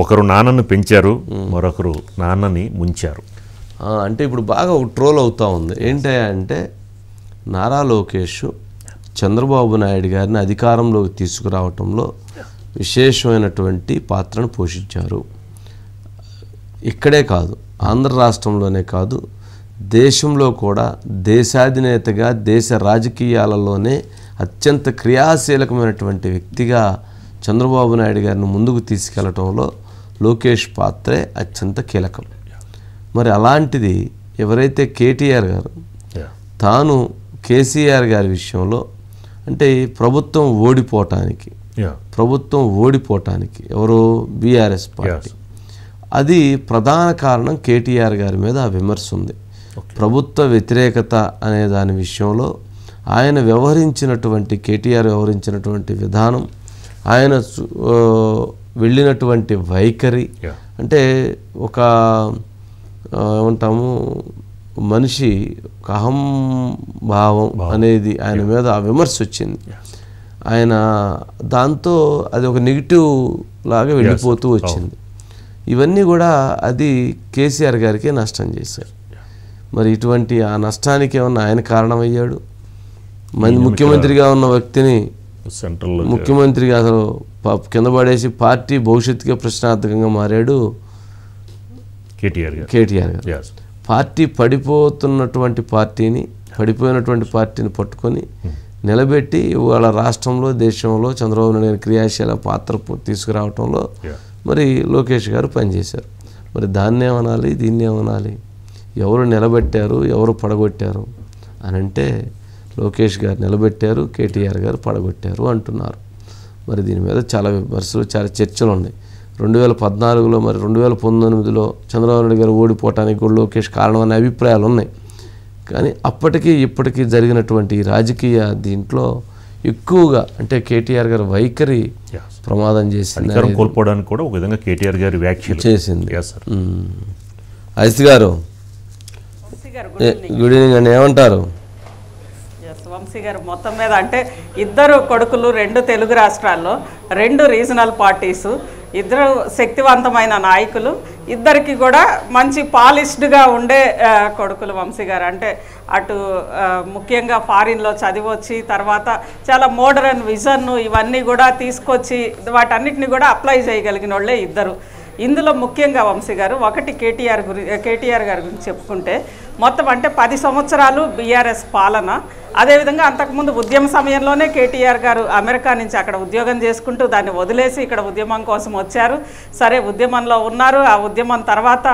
ఒకరు నాన్నను పెంచారు, మరొకరు నాన్నని ముంచారు. అంటే ఇప్పుడు బాగా ఒక ట్రోల్ అవుతూ ఉంది. ఏంటంటే నారా లోకేష్ చంద్రబాబు నాయుడు గారిని అధికారంలోకి తీసుకురావటంలో విశేషమైనటువంటి పాత్రను పోషించారు. ఇక్కడే కాదు, ఆంధ్ర రాష్ట్రంలోనే కాదు, దేశంలో కూడా దేశాధినేతగా దేశ రాజకీయాలలోనే అత్యంత క్రియాశీలకమైనటువంటి వ్యక్తిగా చంద్రబాబు నాయుడు గారిని ముందుకు తీసుకెళ్లటంలో లోకేష్ పాత్రే అత్యంత కీలకం. మరి అలాంటిది ఎవరైతే కేటీఆర్ గారు తాను కేసీఆర్ గారి విషయంలో అంటే ప్రభుత్వం ఓడిపోవటానికి ఎవరు బీఆర్ఎస్ పార్టీ, అది ప్రధాన కారణం కేటీఆర్ గారి మీద ఆ విమర్శ ఉంది. ప్రభుత్వ వ్యతిరేకత అనే దాని విషయంలో ఆయన కేటీఆర్ వ్యవహరించినటువంటి విధానం, ఆయన వెళ్ళినటువంటి వైఖరి, అంటే ఒక ఏమంటాము మనిషి అహంభావం అనేది ఆయన మీద ఆ విమర్శ వచ్చింది. ఆయన దాంతో అది ఒక నెగిటివ్ లాగా వెళ్ళిపోతూ వచ్చింది. ఇవన్నీ కూడా అది కేసీఆర్ గారికి నష్టం చేశారు. మరి ఇటువంటి ఆ నష్టానికి ఏమన్నా ఆయన కారణమయ్యాడు? ముఖ్యమంత్రిగా ఉన్న వ్యక్తిని ముఖ్యమంత్రిగా అసలు కింద పడేసి పార్టీ భవిష్యత్తుగా ప్రశ్నార్థకంగా మారాడు కేటీఆర్ గారు. పార్టీ పడిపోయినటువంటి పార్టీని పట్టుకొని నిలబెట్టి ఇవాళ రాష్ట్రంలో దేశంలో చంద్రబాబు నాయుడు క్రియాశీల పాత్ర తీసుకురావటంలో మరి లోకేష్ గారు పనిచేశారు. మరి దాన్ని ఏమనాలి, దీన్ని ఏమనాలి? ఎవరు నిలబెట్టారు, ఎవరు పడగొట్టారు అని అంటే లోకేష్ గారు నిలబెట్టారు, కేటీఆర్ గారు పడగొట్టారు అంటున్నారు. మరి దీని మీద చాలా విమర్శలు, చాలా చర్చలు ఉన్నాయి. 2014లో మరి 2019లో చంద్రబాబు నాయుడు గారు ఓడిపోవటానికి కూడా లోకేష్ కారణం అనే అభిప్రాయాలు ఉన్నాయి. కానీ అప్పటికీ ఇప్పటికీ జరిగినటువంటి రాజకీయ దీంట్లో ఎక్కువగా అంటే కేటీఆర్ గారి వైఖరి ప్రమాదం చేసింది, కోల్పోవడానికి కూడా ఒక విధంగా కేటీఆర్ గారి వ్యాఖ్యలు చేసింది. ఐసి గారు గుడ్ ఈవినింగ్ అండి, ఏమంటారు? వంశీ గారు మొత్తం మీద అంటే ఇద్దరు కొడుకులు, 2 తెలుగు రాష్ట్రాల్లో 2 రీజనల్ పార్టీసు, ఇద్దరు శక్తివంతమైన నాయకులు, ఇద్దరికి కూడా మంచి పాలిష్డ్గా ఉండే కొడుకులు వంశీ గారు. అంటే అటు ముఖ్యంగా ఫారిన్లో చదివొచ్చి తర్వాత చాలా మోడర్న్ విజన్ను ఇవన్నీ కూడా తీసుకొచ్చి వాటన్నిటిని కూడా అప్లై చేయగలిగిన వాళ్ళే ఇద్దరు. ఇందులో ముఖ్యంగా వంశీ గారు ఒకటి కేటీఆర్ గారి గురించి చెప్పుకుంటే మొత్తం అంటే 10 సంవత్సరాలు బీఆర్ఎస్ పాలన, అదేవిధంగా అంతకుముందు ఉద్యమ సమయంలోనే కేటీఆర్ గారు అమెరికా నుంచి అక్కడ ఉద్యోగం చేసుకుంటూ దాన్ని వదిలేసి ఇక్కడ ఉద్యమం కోసం వచ్చారు. సరే ఉద్యమంలో ఉన్నారు. ఆ ఉద్యమం తర్వాత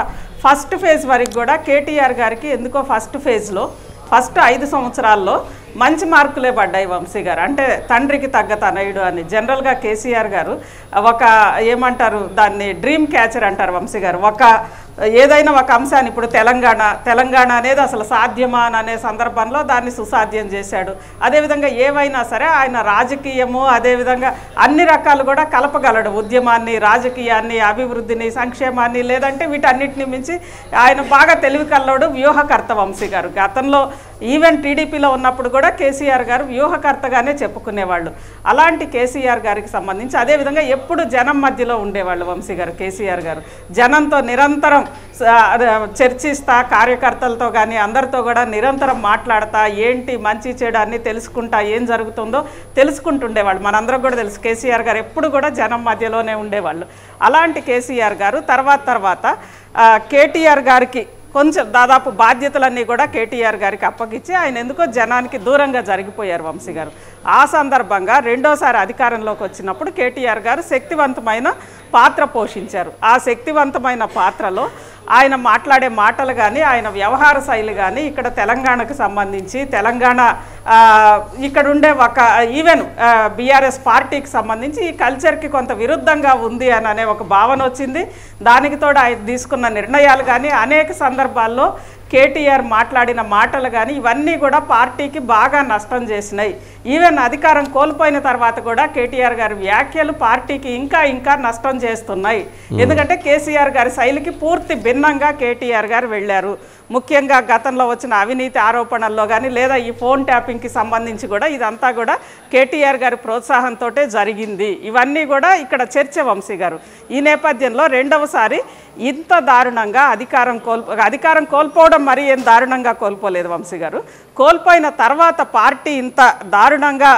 ఫస్ట్ ఫేజ్ వరకు కూడా కేటీఆర్ గారికి ఎందుకో ఫస్ట్ ఫేజ్లో ఫస్ట్ 5 సంవత్సరాల్లో మంచి మార్కులే పడ్డాయి వంశీ గారు. అంటే తండ్రికి తగ్గ తనయుడు అని జనరల్గా కేసీఆర్ గారు ఒక ఏమంటారు దాన్ని డ్రీమ్ క్యాచర్ అంటారు వంశీ గారు. ఏదైనా ఒక అంశాన్ని ఇప్పుడు తెలంగాణ అనేది అసలు సాధ్యమా అనే సందర్భంలో దాన్ని సుసాధ్యం చేశాడు. అదేవిధంగా ఏవైనా సరే ఆయన రాజకీయము అదేవిధంగా అన్ని రకాలు కూడా కలపగలడు. ఉద్యమాన్ని, రాజకీయాన్ని, అభివృద్ధిని, సంక్షేమాన్ని, లేదంటే వీటన్నిటిని మించి ఆయన బాగా తెలివి కల్లోడు, వ్యూహకర్త వంశీ గారు. గతంలో ఈవెన్ టీడీపీలో ఉన్నప్పుడు కూడా కేసీఆర్ గారు వ్యూహకర్తగానే చెప్పుకునేవాళ్ళు. అలాంటి కేసీఆర్ గారికి సంబంధించి అదేవిధంగా ఎప్పుడు జనం మధ్యలో ఉండేవాళ్ళు వంశీ గారు. కేసీఆర్ గారు జనంతో నిరంతరం చర్చిస్తా, కార్యకర్తలతో కానీ అందరితో కూడా నిరంతరం మాట్లాడతా, ఏంటి మంచి చెడు అన్నీ తెలుసుకుంటా, ఏం జరుగుతుందో తెలుసుకుంటుండేవాళ్ళు. మనందరం కూడా తెలుసు కేసీఆర్ గారు ఎప్పుడు కూడా జనం మధ్యలోనే ఉండేవాళ్ళు. అలాంటి కేసీఆర్ గారు తర్వాత కేటీఆర్ గారికి కొంచెం దాదాపు బాధ్యతలన్నీ కూడా కేటీఆర్ గారికి అప్పగించి ఆయన ఎందుకో జనానికి దూరంగా జరిగిపోయారు వంశీ గారు. ఆ సందర్భంగా రెండోసారి అధికారంలోకి వచ్చినప్పుడు కేటీఆర్ గారు శక్తివంతమైన పాత్ర పోషించారు. ఆ శక్తివంతమైన పాత్రలో ఆయన మాట్లాడే మాటలు కానీ ఆయన వ్యవహార శైలి కానీ ఇక్కడ తెలంగాణకు సంబంధించి ఇక్కడ ఉండే ఒక ఈవెన్ బీఆర్ఎస్ పార్టీకి సంబంధించి ఈ కల్చర్కి కొంత విరుద్ధంగా ఉంది అనే ఒక భావన వచ్చింది. దానికి తోడు ఆయన తీసుకున్న నిర్ణయాలు కానీ అనేక సందర్భాల్లో కేటీఆర్ మాట్లాడిన మాటలు కానీ ఇవన్నీ కూడా పార్టీకి బాగా నష్టం చేసినాయి. ఈవెన్ అధికారం కోల్పోయిన తర్వాత కూడా కేటీఆర్ గారి వ్యాఖ్యలు పార్టీకి ఇంకా నష్టం చేస్తున్నాయి. ఎందుకంటే కేసీఆర్ గారి శైలికి పూర్తి భిన్నంగా కేటీఆర్ గారు వెళ్ళారు. ముఖ్యంగా గతంలో వచ్చిన అవినీతి ఆరోపణల్లో కానీ లేదా ఈ ఫోన్ ట్యాపింగ్ ట్యాపింగ్కి సంబంధించి కూడా ఇదంతా కూడా కేటీఆర్ గారి ప్రోత్సాహంతో జరిగింది. ఇవన్నీ కూడా ఇక్కడ చర్చ వంశీ గారు. ఈ నేపథ్యంలో రెండవసారి ఇంత దారుణంగా అధికారం కోల్పోవడం మరి ఏం దారుణంగా కోల్పోలేదు వంశీ గారు. కోల్పోయిన తర్వాత పార్టీ ఇంత దారుణంగా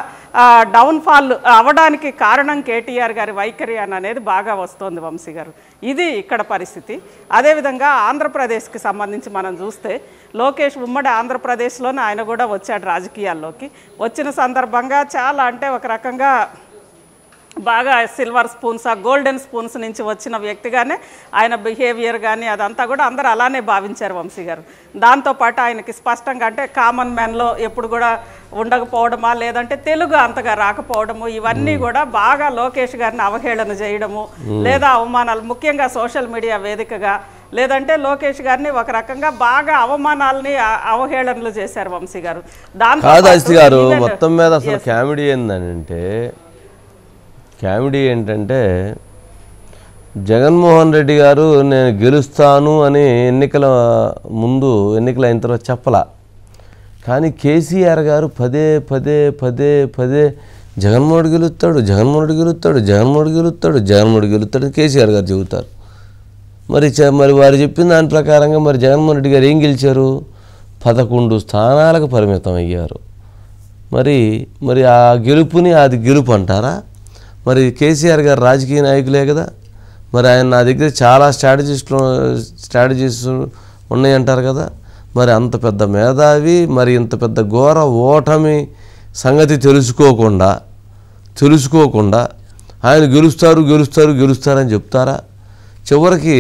డౌన్ఫాల్ అవ్వడానికి కారణం కేటీఆర్ గారి వైఖరి అనేది బాగా వస్తోంది వంశీ గారు. ఇది ఇక్కడ పరిస్థితి. అదేవిధంగా ఆంధ్రప్రదేశ్కి సంబంధించి మనం చూస్తే లోకేష్ ఉమ్మడి ఆంధ్రప్రదేశ్లోనే ఆయన కూడా వచ్చాడు రాజకీయాల్లోకి. వచ్చిన సందర్భంగా చాలా అంటే ఒక రకంగా బాగా సిల్వర్ స్పూన్స్ గోల్డెన్ స్పూన్స్ నుంచి వచ్చిన వ్యక్తిగానే ఆయన బిహేవియర్ కానీ అదంతా కూడా అందరూ అలానే భావించారు వంశీ గారు. దాంతోపాటు ఆయనకి స్పష్టంగా అంటే కామన్ మ్యాన్లో ఎప్పుడు కూడా ఉండకపోవడమా లేదంటే తెలుగు అంతగా రాకపోవడము ఇవన్నీ కూడా బాగా లోకేష్ గారిని అవహేళన చేయడము లేదా అవమానాలు ముఖ్యంగా సోషల్ మీడియా వేదికగా లేదంటే లోకేష్ గారిని ఒక రకంగా బాగా అవమానాలని అవహేళనలు చేశారు వంశీ గారు. దాంతో మొత్తం మీద అసలు కామెడీ ఏంటంటే జగన్మోహన్ రెడ్డి గారు నేను గెలుస్తాను అని ఎన్నికల అయిన తర్వాత చెప్పలా. కానీ కేసీఆర్ గారు పదే పదే పదే పదే జగన్మోహన్ గెలుస్తాడు కేసీఆర్ గారు చెబుతారు. మరి వారు చెప్పిన దాని ప్రకారంగా మరి జగన్మోహన్ రెడ్డి గారు ఏం గెలిచారు? 11 స్థానాలకు పరిమితం అయ్యారు. మరి ఆ గెలుపుని అది గెలుపు అంటారా? మరి కేసీఆర్ గారు రాజకీయ నాయకులే కదా. మరి ఆయన నా దగ్గర చాలా స్ట్రాటజీస్ ఉన్నాయంటారు కదా. మరి అంత పెద్ద మేధావి మరి ఇంత పెద్ద ఘోర ఓటమి సంగతి తెలుసుకోకుండా ఆయన గెలుస్తారని చెప్తారా? చివరికి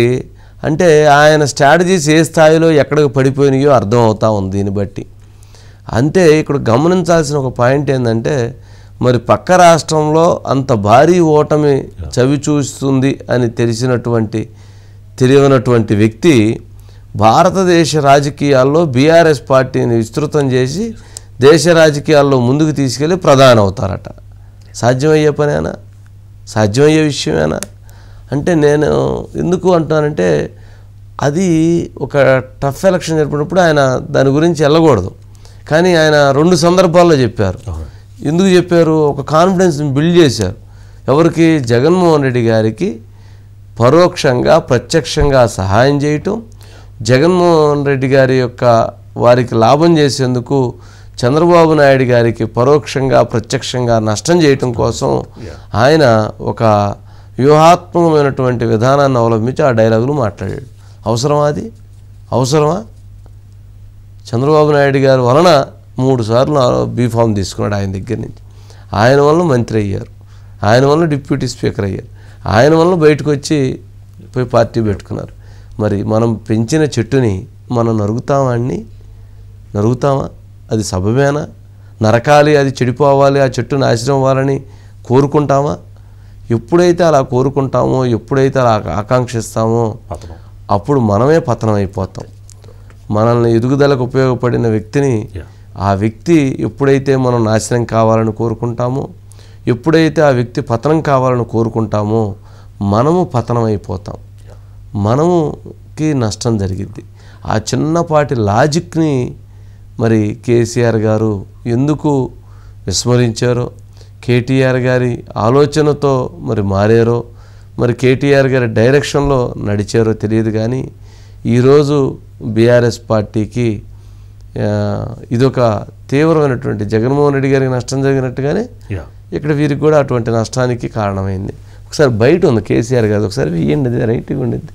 అంటే ఆయన స్ట్రాటజీస్ ఏ స్థాయిలో ఎక్కడికి పడిపోయినాయో అర్థం అవుతా ఉంది దీన్ని బట్టి. అంటే ఇక్కడ గమనించాల్సిన ఒక పాయింట్ ఏంటంటే మరి పక్క రాష్ట్రంలో అంత భారీ ఓటమి చవి చూస్తుంది అని తెలియనటువంటి వ్యక్తి భారతదేశ రాజకీయాల్లో బీఆర్ఎస్ పార్టీని విస్తృతం చేసి దేశ రాజకీయాల్లో ముందుకు తీసుకెళ్ళి ప్రధాని అవుతారట. సాధ్యమయ్యే పనేనా? సాధ్యమయ్యే విషయమేనా? అంటే నేను ఎందుకు అంటున్నానంటే అది ఒక టఫ్ ఎలక్షన్ జరిపినప్పుడు ఆయన దాని గురించి వెళ్ళకూడదు. కానీ ఆయన 2 సందర్భాల్లో చెప్పారు. ఎందుకు చెప్పారు? ఒక కాన్ఫిడెన్స్ని బిల్డ్ చేశారు. ఎవరికి? జగన్మోహన్ రెడ్డి గారికి పరోక్షంగా ప్రత్యక్షంగా సహాయం చేయటం, జగన్మోహన్ రెడ్డి గారి యొక్క వారికి లాభం చేసేందుకు చంద్రబాబు నాయుడు గారికి పరోక్షంగా ప్రత్యక్షంగా నష్టం చేయటం కోసం ఆయన ఒక వ్యూహాత్మకమైనటువంటి విధానాన్ని అవలంబించి ఆ డైలాగులు మాట్లాడాడు. అవసరమా? చంద్రబాబు నాయుడు గారి వలన 3 సార్లు బీఫామ్ తీసుకున్నాడు ఆయన దగ్గర నుంచి. ఆయన వల్ల మంత్రి అయ్యారు, ఆయన వల్ల డిప్యూటీ స్పీకర్ అయ్యారు, ఆయన వల్ల బయటకు వచ్చి పోయి పార్టీ పెట్టుకున్నారు. మరి మనం పెంచిన చెట్టుని మనం నరుగుతామా? అది సబబేనా? నరకాలి, అది చెడిపోవాలి, ఆ చెట్టు నాశనం అవ్వాలని కోరుకుంటామా? ఎప్పుడైతే అలా కోరుకుంటామో, ఎప్పుడైతే అలా ఆకాంక్షిస్తామో అప్పుడు మనమే పతనం అయిపోతాం. మనల్ని ఎదుగుదలకు ఉపయోగపడిన వ్యక్తిని ఆ వ్యక్తి ఎప్పుడైతే మనం నాశనం కావాలని కోరుకుంటామో, ఎప్పుడైతే ఆ వ్యక్తి పతనం కావాలని కోరుకుంటామో మనము పతనం అయిపోతాం, మనముకి నష్టం జరిగిద్ది. ఆ చిన్నపాటి లాజిక్ని మరి కేసీఆర్ గారు ఎందుకు విస్మరించారో, కేటీఆర్ గారి ఆలోచనతో మరి మారారో, మరి కేటీఆర్ గారి డైరెక్షన్లో నడిచారో తెలియదు. కానీ ఈరోజు బీఆర్ఎస్ పార్టీకి ఇదొక తీవ్రమైనటువంటి జగన్మోహన్ రెడ్డి గారికి నష్టం జరిగినట్టుగానే ఇక్కడ వీరికి కూడా అటువంటి నష్టానికి కారణమైంది. ఒకసారి బయట ఉంది కేసీఆర్ గారు, ఒకసారి వేయండి, అది రైట్గా ఉండింది.